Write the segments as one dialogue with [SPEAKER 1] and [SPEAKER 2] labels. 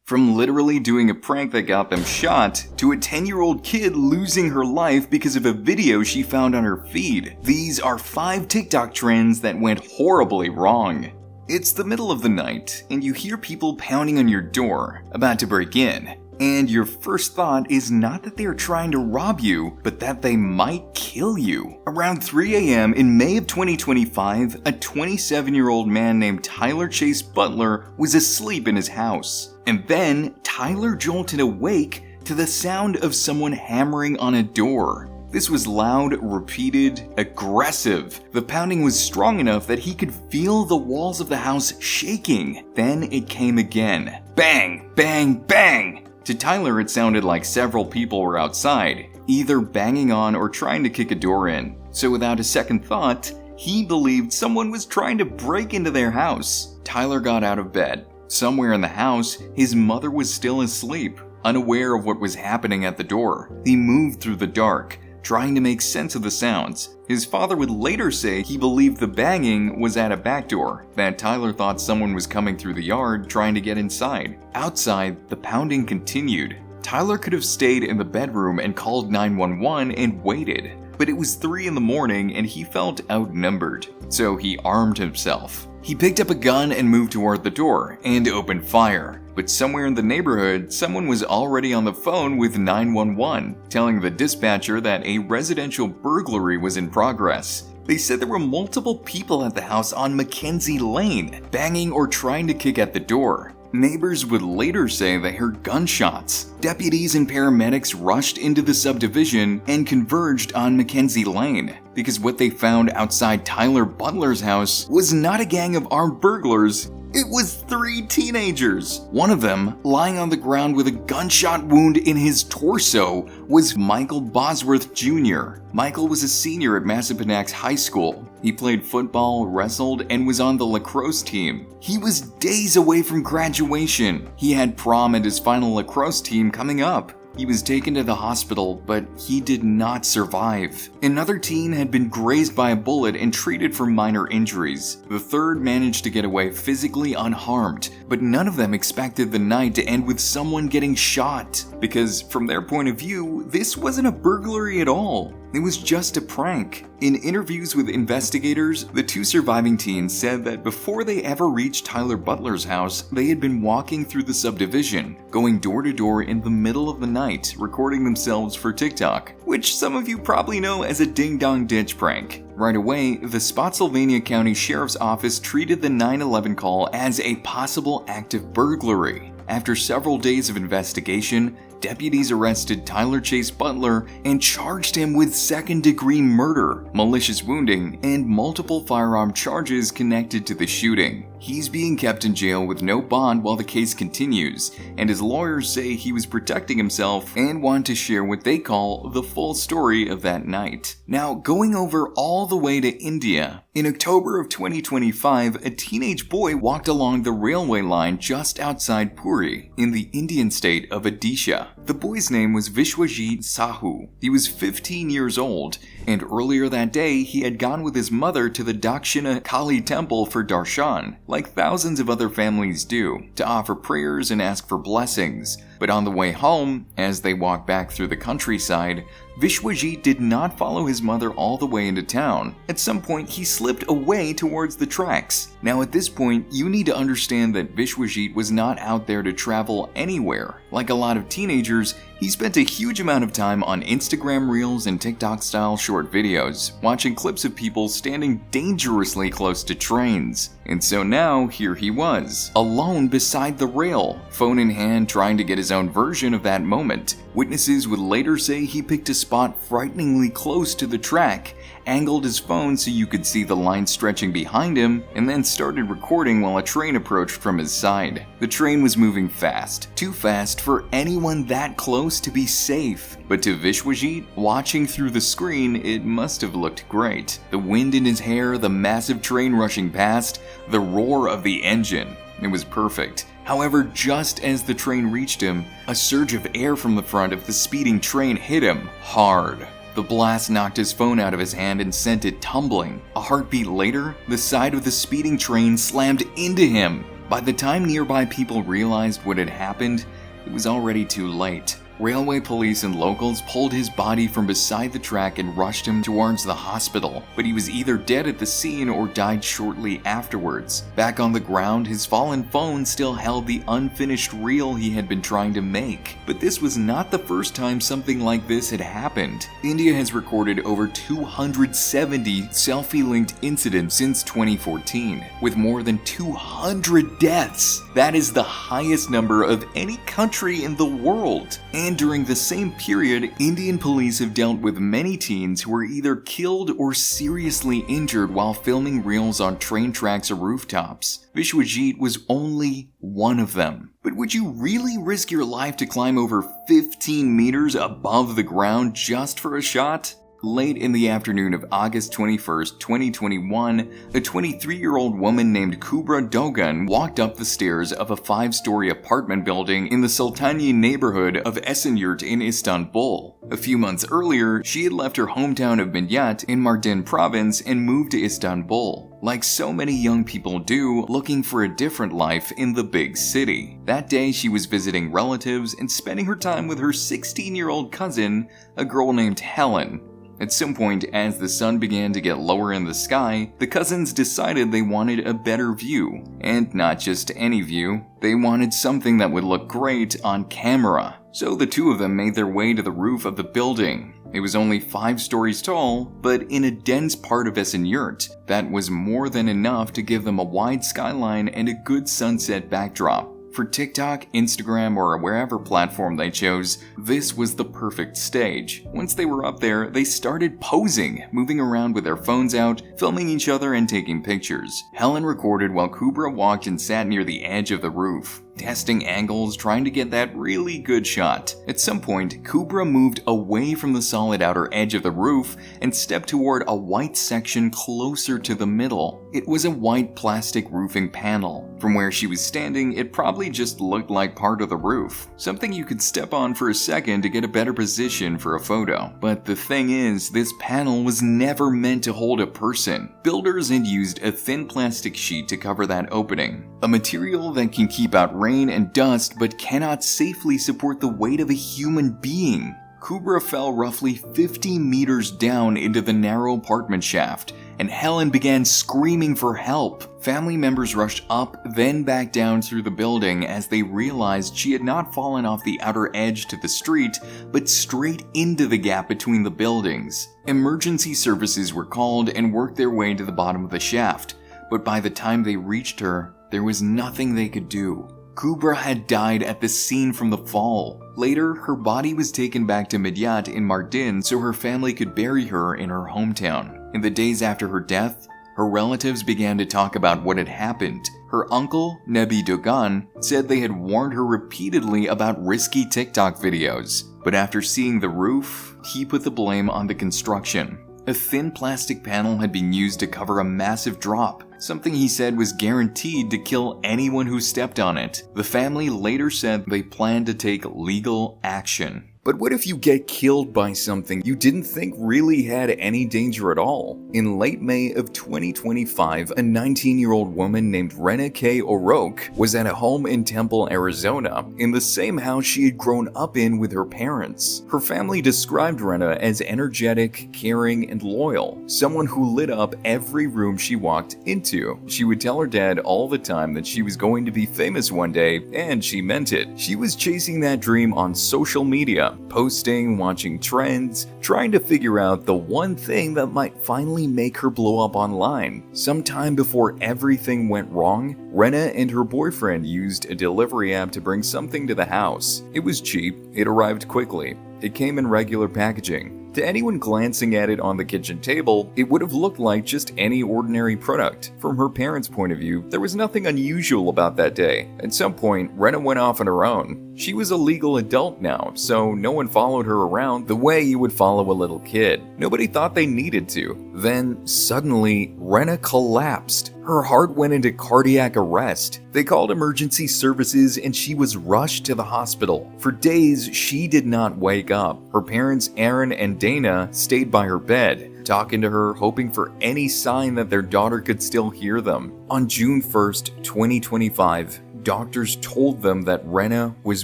[SPEAKER 1] From literally doing a prank that got them shot, to a 10-year-old kid losing her life because of a video she found on her feed. These are 5 TikTok trends that went horribly wrong. It's the middle of the night, and you hear people pounding on your door, about to break in. And your first thought is not that they are trying to rob you, but that they might kill you. Around 3 a.m. in May of 2025, a 27-year-old man named Tyler Chase Butler was asleep in his house. And then, Tyler jolted awake to the sound of someone hammering on a door. This was loud, repeated, aggressive. The pounding was strong enough that he could feel the walls of the house shaking. Then it came again. Bang, bang, bang! To Tyler, it sounded like several people were outside, either banging on or trying to kick a door in. So without a second thought, he believed someone was trying to break into their house. Tyler got out of bed. Somewhere in the house, his mother was still asleep, unaware of what was happening at the door. He moved through the dark, trying to make sense of the sounds. His father would later say he believed the banging was at a back door, that Tyler thought someone was coming through the yard trying to get inside. Outside, the pounding continued. Tyler could have stayed in the bedroom and called 911 and waited, but it was 3 in the morning and he felt outnumbered, so he armed himself. He picked up a gun and moved toward the door and opened fire. But somewhere in the neighborhood, someone was already on the phone with 911, telling the dispatcher that a residential burglary was in progress. They said there were multiple people at the house on Mackenzie Lane, banging or trying to kick at the door. Neighbors would later say they heard gunshots. Deputies and paramedics rushed into the subdivision and converged on Mackenzie Lane, because what they found outside Tyler Butler's house was not a gang of armed burglars. It was 3 teenagers. One of them, lying on the ground with a gunshot wound in his torso, was Michael Bosworth Jr. Michael was a senior at Massapanax High School. He played football, wrestled, and was on the lacrosse team. He was days away from graduation. He had prom and his final lacrosse team coming up. He was taken to the hospital, but he did not survive. Another teen had been grazed by a bullet and treated for minor injuries. The third managed to get away physically unharmed, but none of them expected the night to end with someone getting shot. Because from their point of view, this wasn't a burglary at all. It was just a prank. In interviews with investigators, the 2 surviving teens said that before they ever reached Tyler Butler's house, they had been walking through the subdivision, going door to door in the middle of the night, recording themselves for TikTok, which some of you probably know as a ding-dong ditch prank. Right away, the Spotsylvania County Sheriff's Office treated the 911 call as a possible act of burglary. After several days of investigation, deputies arrested Tyler Chase Butler and charged him with second-degree murder, malicious wounding, and multiple firearm charges connected to the shooting. He's being kept in jail with no bond while the case continues, and his lawyers say he was protecting himself and want to share what they call the full story of that night. Now, going over all the way to India, in October of 2025, a teenage boy walked along the railway line just outside Puri, in the Indian state of Odisha. The boy's name was Vishwajit Sahu. He was 15 years old, and earlier that day he had gone with his mother to the Dakshina Kali temple for darshan, like thousands of other families do, to offer prayers and ask for blessings. But on the way home, as they walked back through the countryside, Vishwajit did not follow his mother all the way into town. At some point, he slipped away towards the tracks. Now at this point, you need to understand that Vishwajit was not out there to travel anywhere. Like a lot of teenagers, he spent a huge amount of time on Instagram Reels and TikTok-style short videos, watching clips of people standing dangerously close to trains. And so now, here he was, alone beside the rail, phone in hand trying to get his own version of that moment. Witnesses would later say he picked a spot frighteningly close to the track, angled his phone so you could see the line stretching behind him, and then started recording while a train approached from his side. The train was moving fast, too fast for anyone that close to be safe. But to Vishwajit, watching through the screen, it must have looked great. The wind in his hair, the massive train rushing past, the roar of the engine. It was perfect. However, just as the train reached him, a surge of air from the front of the speeding train hit him hard. The blast knocked his phone out of his hand and sent it tumbling. A heartbeat later, the side of the speeding train slammed into him. By the time nearby people realized what had happened, it was already too late. Railway police and locals pulled his body from beside the track and rushed him towards the hospital, but he was either dead at the scene or died shortly afterwards. Back on the ground, his fallen phone still held the unfinished reel he had been trying to make. But this was not the first time something like this had happened. India has recorded over 270 selfie-linked incidents since 2014, with more than 200 deaths. That is the highest number of any country in the world. And during the same period, Indian police have dealt with many teens who were either killed or seriously injured while filming reels on train tracks or rooftops. Vishwajit was only one of them. But would you really risk your life to climb over 15 meters above the ground just for a shot? Late in the afternoon of August 21st, 2021, a 23-year-old woman named Kubra Dogan walked up the stairs of a 5-story apartment building in the Sultaniye neighborhood of Esenyurt in Istanbul. A few months earlier, she had left her hometown of Midyat in Mardin province and moved to Istanbul, like so many young people do, looking for a different life in the big city. That day, she was visiting relatives and spending her time with her 16-year-old cousin, a girl named Helen. At some point, as the sun began to get lower in the sky, the cousins decided they wanted a better view. And not just any view, they wanted something that would look great on camera. So the two of them made their way to the roof of the building. It was only 5 stories tall, but in a dense part of Esenyurt, that was more than enough to give them a wide skyline and a good sunset backdrop. For TikTok, Instagram, or wherever platform they chose, this was the perfect stage. Once they were up there, they started posing, moving around with their phones out, filming each other and taking pictures. Helen recorded while Kubra walked and sat near the edge of the roof, testing angles, trying to get that really good shot. At some point, Kubra moved away from the solid outer edge of the roof and stepped toward a white section closer to the middle. It was a white plastic roofing panel. From where she was standing, it probably just looked like part of the roof, something you could step on for a second to get a better position for a photo. But the thing is, this panel was never meant to hold a person. Builders had used a thin plastic sheet to cover that opening, a material that can keep out rain and dust but cannot safely support the weight of a human being. Kubra fell roughly 50 meters down into the narrow apartment shaft, and Helen began screaming for help. Family members rushed up, then back down through the building as they realized she had not fallen off the outer edge to the street, but straight into the gap between the buildings. Emergency services were called and worked their way to the bottom of the shaft, but by the time they reached her, there was nothing they could do. Kubra had died at the scene from the fall. Later, her body was taken back to Midyat in Mardin so her family could bury her in her hometown. In the days after her death, her relatives began to talk about what had happened. Her uncle, Nebi Dogan, said they had warned her repeatedly about risky TikTok videos. But after seeing the roof, he put the blame on the construction. A thin plastic panel had been used to cover a massive drop, something he said was guaranteed to kill anyone who stepped on it. The family later said they planned to take legal action. But what if you get killed by something you didn't think really had any danger at all? In late May of 2025, a 19-year-old woman named Rena K. O'Rourke was at a home in Temple, Arizona, in the same house she had grown up in with her parents. Her family described Rena as energetic, caring, and loyal, someone who lit up every room she walked into. She would tell her dad all the time that she was going to be famous one day, and she meant it. She was chasing that dream on social media, posting, watching trends, trying to figure out the one thing that might finally make her blow up online. Sometime before everything went wrong, Rena and her boyfriend used a delivery app to bring something to the house. It was cheap, it arrived quickly, it came in regular packaging. To anyone glancing at it on the kitchen table, it would have looked like just any ordinary product. From her parents' point of view, there was nothing unusual about that day. At some point, Rena went off on her own. She was a legal adult now, so no one followed her around the way you would follow a little kid. Nobody thought they needed to. Then, suddenly, Rena collapsed. Her heart went into cardiac arrest. They called emergency services and she was rushed to the hospital. For days, she did not wake up. Her parents, Aaron and Dana, stayed by her bed, talking to her, hoping for any sign that their daughter could still hear them. On June 1st, 2025, doctors told them that Rena was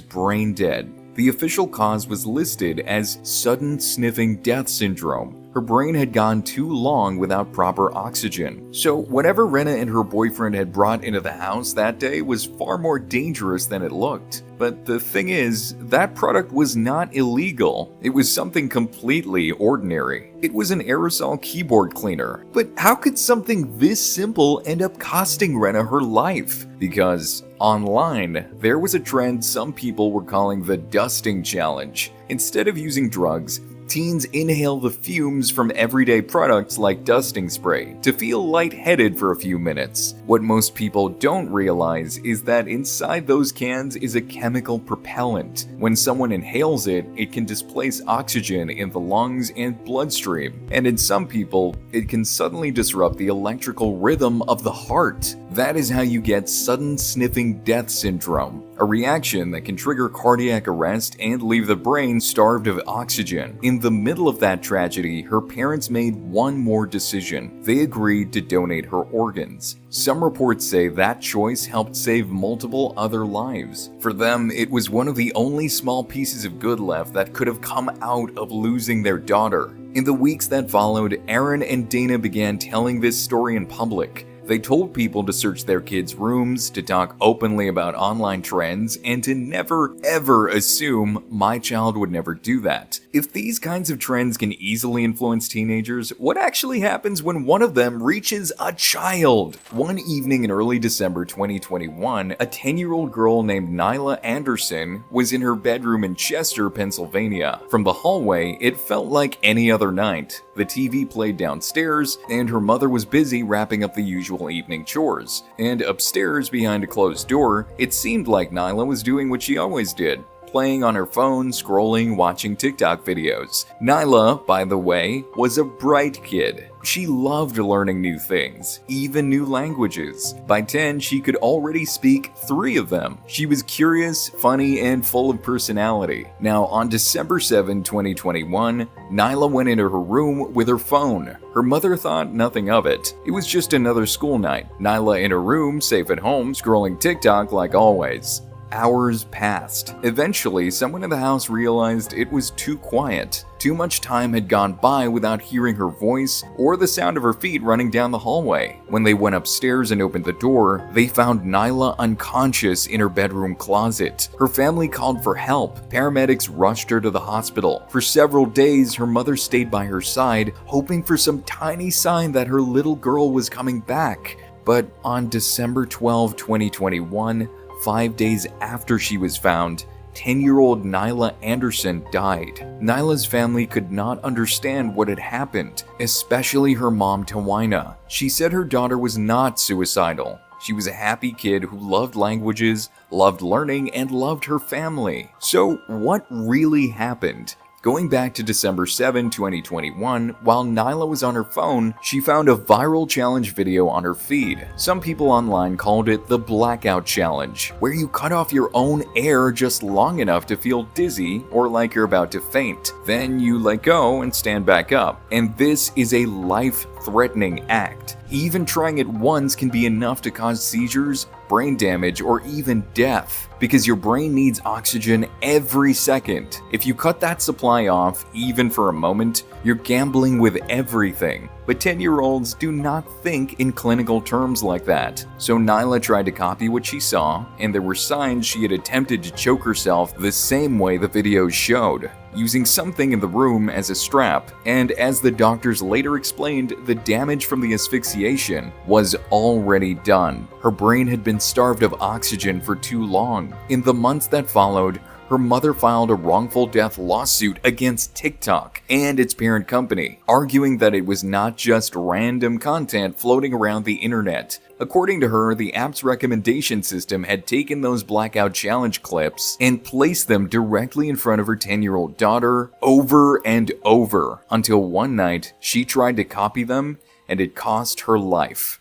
[SPEAKER 1] brain dead. The official cause was listed as sudden sniffing death syndrome. Her brain had gone too long without proper oxygen. So whatever Rena and her boyfriend had brought into the house that day was far more dangerous than it looked. But the thing is, that product was not illegal. It was something completely ordinary. It was an aerosol keyboard cleaner. But how could something this simple end up costing Rena her life? Because online, there was a trend some people were calling the dusting challenge. Instead of using drugs, teens inhale the fumes from everyday products like dusting spray to feel lightheaded for a few minutes. What most people don't realize is that inside those cans is a chemical propellant. When someone inhales it, it can displace oxygen in the lungs and bloodstream. And in some people, it can suddenly disrupt the electrical rhythm of the heart. That is how you get sudden sniffing death syndrome, a reaction that can trigger cardiac arrest and leave the brain starved of oxygen. In the middle of that tragedy, her parents made one more decision. They agreed to donate her organs. Some reports say that choice helped save multiple other lives. For them, it was one of the only small pieces of good left that could have come out of losing their daughter. In the weeks that followed, Aaron and Dana began telling this story in public. They told people to search their kids' rooms, to talk openly about online trends, and to never ever assume my child would never do that. If these kinds of trends can easily influence teenagers, what actually happens when one of them reaches a child? One evening in early December 2021, a 10-year-old girl named Nyla Anderson was in her bedroom in Chester, Pennsylvania. From the hallway, it felt like any other night. The TV played downstairs, and her mother was busy wrapping up the usual evening chores. And upstairs, behind a closed door, it seemed like Nyla was doing what she always did, playing on her phone, scrolling, watching TikTok videos. Nyla, by the way, was a bright kid. She loved learning new things, even new languages. By 10, she could already speak 3 of them. She was curious, funny, and full of personality. Now, on December 7, 2021, Nyla went into her room with her phone. Her mother thought nothing of it. It was just another school night. Nyla in her room, safe at home, scrolling TikTok like always. Hours passed. Eventually, someone in the house realized it was too quiet. Too much time had gone by without hearing her voice or the sound of her feet running down the hallway. When they went upstairs and opened the door, they found Nyla unconscious in her bedroom closet. Her family called for help. Paramedics rushed her to the hospital. For several days, her mother stayed by her side, hoping for some tiny sign that her little girl was coming back. But on December 12, 2021, 5 days after she was found, 10-year-old Nyla Anderson died. Nyla's family could not understand what had happened, especially her mom, Tawana. She said her daughter was not suicidal. She was a happy kid who loved languages, loved learning, and loved her family. So what really happened? Going back to December 7, 2021, while Nyla was on her phone, she found a viral challenge video on her feed. Some people online called it the blackout challenge, where you cut off your own air just long enough to feel dizzy or like you're about to faint. Then you let go and stand back up. And this is a life-threatening act. Even trying it once can be enough to cause seizures, brain damage, or even death, because your brain needs oxygen every second. If you cut that supply off, even for a moment, you're gambling with everything. But 10-year-olds do not think in clinical terms like that. So Nyla tried to copy what she saw, and there were signs she had attempted to choke herself the same way the videos showed, using something in the room as a strap. And as the doctors later explained, the damage from the asphyxiation was already done. Her brain had been starved of oxygen for too long. In the months that followed, her mother filed a wrongful death lawsuit against TikTok and its parent company, arguing that it was not just random content floating around the internet. According to her, the app's recommendation system had taken those blackout challenge clips and placed them directly in front of her 10-year-old daughter over and over, until one night she tried to copy them and it cost her life.